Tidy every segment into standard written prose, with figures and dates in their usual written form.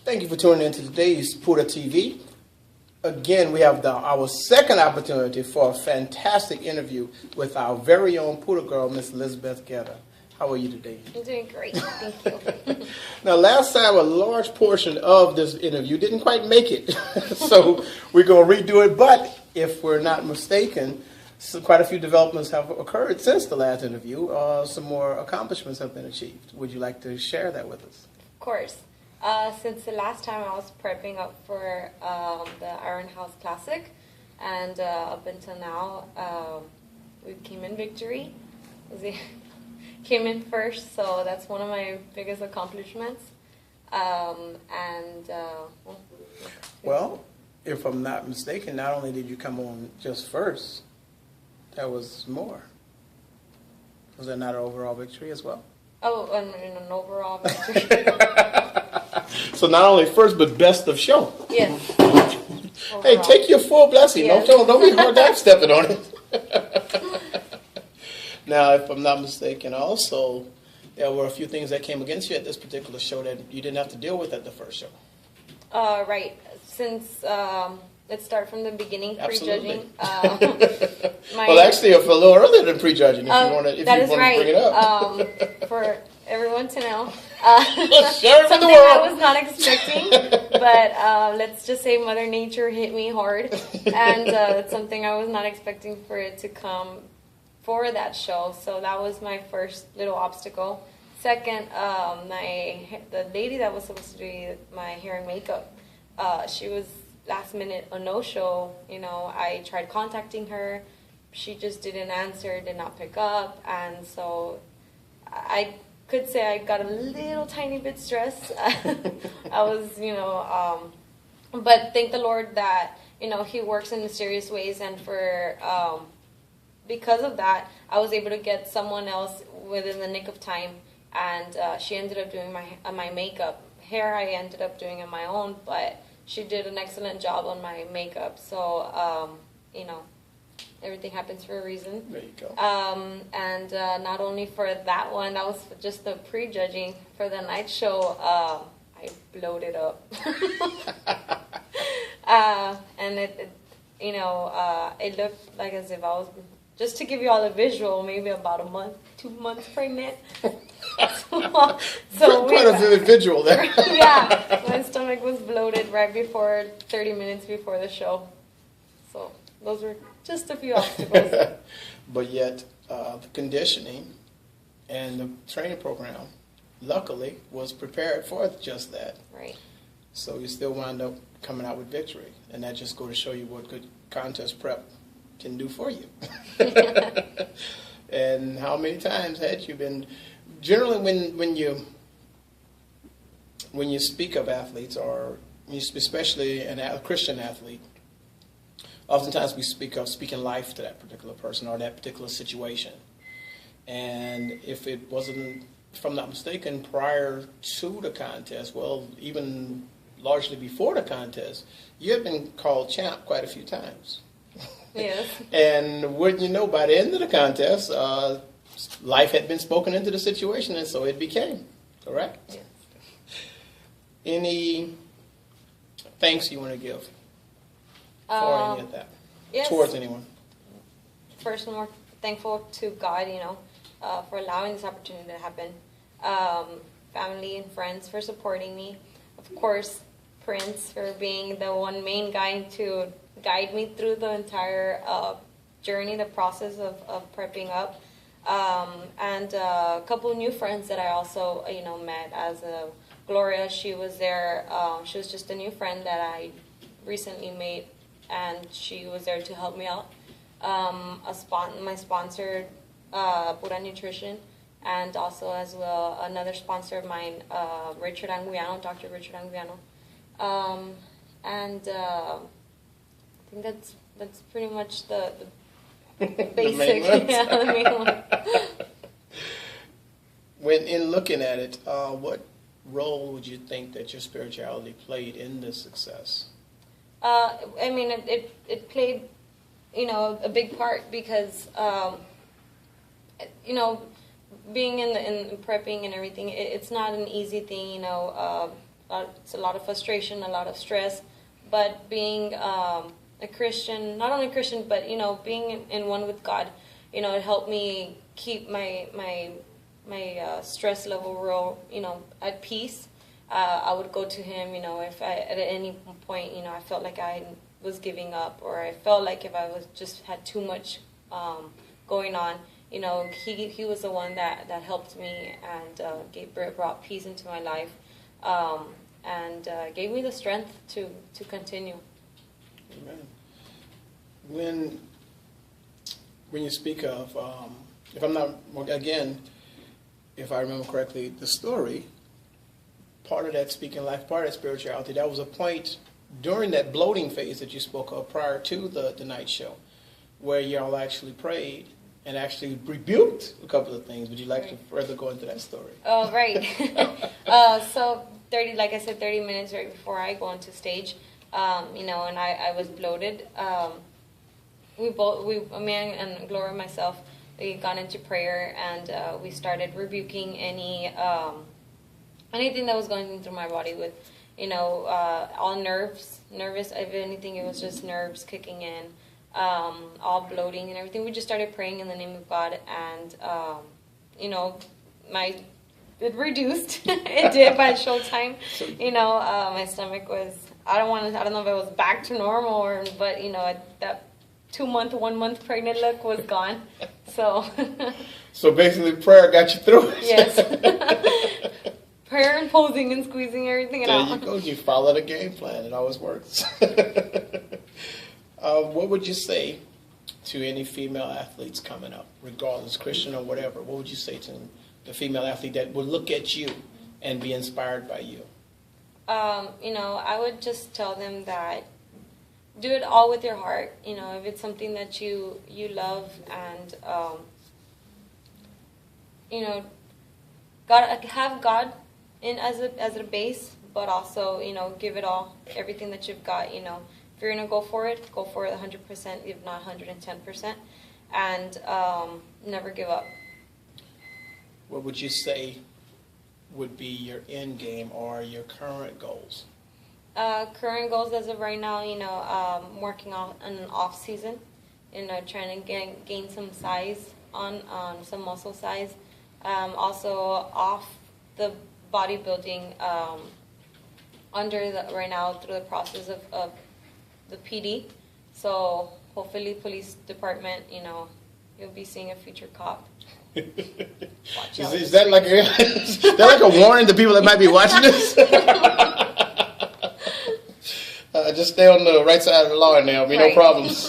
Thank you for tuning in to today's Pura TV. Again, we have our second opportunity for a fantastic interview with our very own Pura girl, Miss Elizabeth Guerra. How are you today? I'm doing great, thank you. Now, last time a large portion of this interview didn't quite make it, so we're going to redo it. But if we're not mistaken, quite a few developments have occurred since the last interview. Some more accomplishments have been achieved. Would you like to share that with us? Of course. Since the last time I was prepping up for the Iron House Classic, and up until now, we came in victory. Came in first, so that's one of my biggest accomplishments. Well, if I'm not mistaken, not only did you come on just first, there was more. Was that not an overall victory as well? Oh, and an overall victory. So not only first, but best of show. Yes. Hey, take your full blessing. Yes. Don't be hard time stepping on it. Now, if I'm not mistaken, also, there were a few things that came against you at this particular show that you didn't have to deal with at the first show. Right. Since, let's start from the beginning, prejudging. Well, actually, a little earlier than prejudging, if you want to bring it up. For everyone to know. Share it with the something world. I was not expecting, but let's just say Mother Nature hit me hard, and it's something I was not expecting for it to come for that show. So that was my first little obstacle. Second, the lady that was supposed to do my hair and makeup, she was last minute a no-show. You know, I tried contacting her, she just didn't answer, did not pick up, and so I could say I got a little tiny bit stressed. I was, but thank the Lord that, He works in mysterious ways, and because of that, I was able to get someone else within the nick of time, and she ended up doing my makeup. Hair I ended up doing on my own, but she did an excellent job on my makeup. So, everything happens for a reason. There you go. And not only for that one, that was just the prejudging. For the night show, I blowed it up. And it looked like as if I was, just to give you all a visual, maybe about a month, 2 months pregnant. so quite a vivid visual there. Yeah, my stomach was bloated right before, 30 minutes before the show. So those were just a few obstacles. But yet, the conditioning and the training program, luckily, was prepared for just that. Right. So you still wind up coming out with victory. And that just goes to show you what good contest prep can do for you. And how many times had you been... Generally, when you speak of athletes, or especially a Christian athlete, oftentimes we speak of speaking life to that particular person or that particular situation. And if it wasn't, if I'm not mistaken, prior to the contest, well, even largely before the contest, you had been called champ quite a few times. Yes. And wouldn't you know, by the end of the contest, life had been spoken into the situation, and so it became. Correct? Yes. Any thanks you want to give for any of that? Yes. Towards anyone? First, I'm more thankful to God, for allowing this opportunity to happen. Family and friends for supporting me. Of course, Prince for being the one main guy to guide me through the entire journey, the process of prepping up. And a couple new friends that I also, met as Gloria. She was there. She was just a new friend that I recently made, and she was there to help me out. My sponsor, Pura Nutrition, and also as well another sponsor of mine, Richard Anguiano, Dr. Richard Anguiano. And I think that's pretty much the basic, the main one. When in looking at it, what role would you think that your spirituality played in this success? It played, a big part because, being in prepping and everything, it's not an easy thing, it's a lot of frustration, a lot of stress. But being a Christian, not only Christian, but being in one with God, it helped me keep my stress level real, at peace. I would go to Him, if at any point, I felt like I was giving up, or I felt like if I was just had too much going on, He was the one that helped me and brought peace into my life, and gave me the strength to continue. Amen. When you speak of, if I'm not, again, if I remember correctly, the story, part of that speaking life, part of that spirituality, that was a point during that bloating phase that you spoke of prior to the night show, where y'all actually prayed and actually rebuked a couple of things. Would you like to further go into that story? Oh, right. So 30 minutes right before I go onto stage, and I was bloated. Me and Gloria and myself, we got into prayer, and we started rebuking anything that was going through my body with, all nervous. If anything, it was just nerves kicking in, all bloating and everything. We just started praying in the name of God, and it reduced. It did by showtime. My stomach was, I don't know if it was back to normal, but that 1 month pregnant look was gone. So basically prayer got you through it. Yes. Prayer and posing and squeezing everything out. There you go. You follow the game plan. It always works. What would you say to any female athletes coming up, regardless, Christian or whatever? What would you say to the female athlete that would look at you and be inspired by you? I would just tell them that do it all with your heart. If it's something that you love, and have God in as a base, but also give it all, everything that you've got. If you're gonna go for it 100%, if not 110%, and never give up. What would you say would be your end game or your current goals? Current goals as of right now, working on an off season, trying to gain some size on some muscle size. Also off the bodybuilding, right now through the process of the PD. So hopefully police department, you'll be seeing a future cop. Is that like a warning to people that might be watching this? Just stay on the right side of the law and there'll be no problems.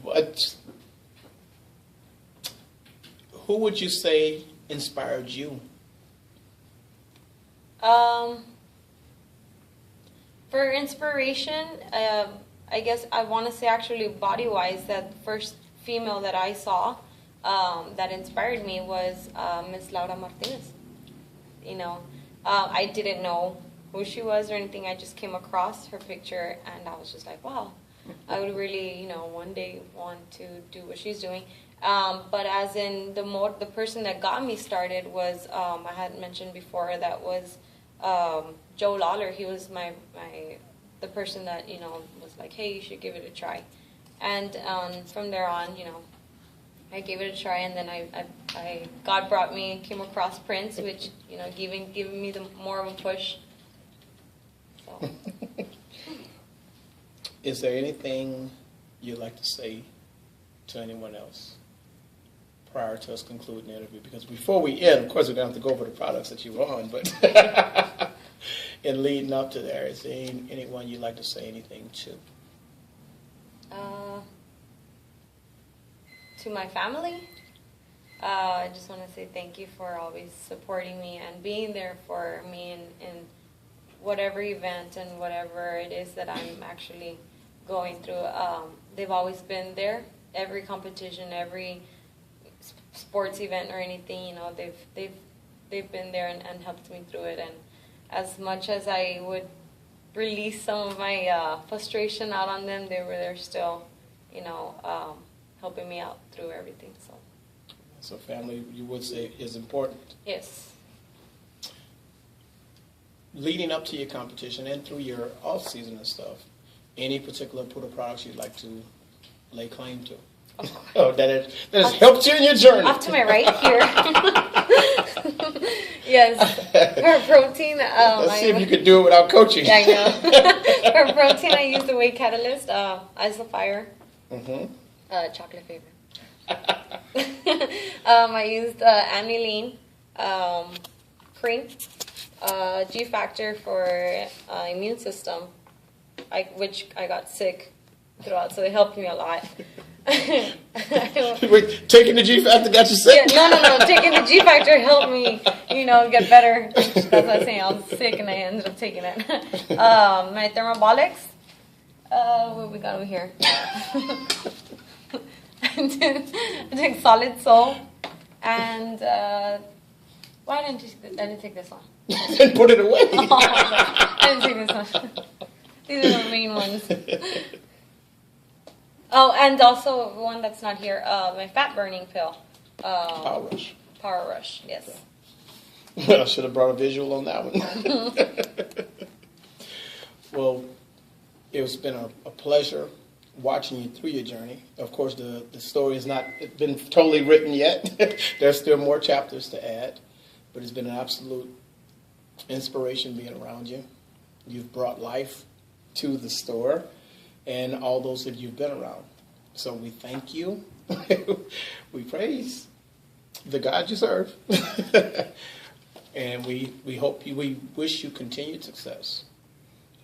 But who would you say inspired you? For inspiration, I guess I want to say actually body-wise, that the first female that I saw that inspired me was Miss Laura Martinez. I didn't know who she was or anything. I just came across her picture, and I was just like, wow, I would really, one day want to do what she's doing. But as in the person that got me started was, I had mentioned before, that was Joe Lawler. He was the person that, was like, hey, you should give it a try. And from there on, I gave it a try, and then God brought me, came across Prince, which, giving me more of a push. So. Is there anything you'd like to say to anyone else prior to us concluding the interview? Because before we end, of course, we don't have to go over the products that you were on, but in leading up to there, is there anyone you'd like to say anything to? To my family, I just want to say thank you for always supporting me and being there for me in whatever event and whatever it is that I'm actually going through. They've always been there. Every competition, every sports event or anything, they've been there and helped me through it. And as much as I would release some of my frustration out on them, they were there still, helping me out through everything. So family, you would say, is important. Yes. leading up to your competition and through your off season and stuff, any particular Pura products you'd like to lay claim to? Oh, that has helped you in your journey. Off to my right here. Yes, for protein. Let's see if you could do it without coaching. Yeah, I know. For protein, I use the Whey Catalyst, Isofire, chocolate flavor. I used aniline cream, G Factor for immune system, which I got sick throughout, so they helped me a lot. Wait, taking the G Factor got you sick? Yeah, no. Taking the G Factor helped me, get better. That's what I was saying. I was sick and I ended up taking it. My thermobolics. What we got over here? I took Solid Soul, and why didn't I didn't take this one? And put it away. Oh, I didn't take this one. These are the main ones. Oh, and also one that's not here, my fat burning pill. Power Rush. Power Rush, yes. I should have brought a visual on that one. Well, it's been a pleasure watching you through your journey. Of course, the story has not been totally written yet. There's still more chapters to add, but it's been an absolute inspiration being around you. You've brought life to the store and all those that you've been around. So we thank you. We praise the God you serve. And we we wish you continued success,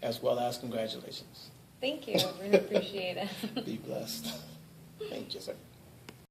as well as congratulations. Thank you. I really appreciate it. Be blessed. Thank you, sir.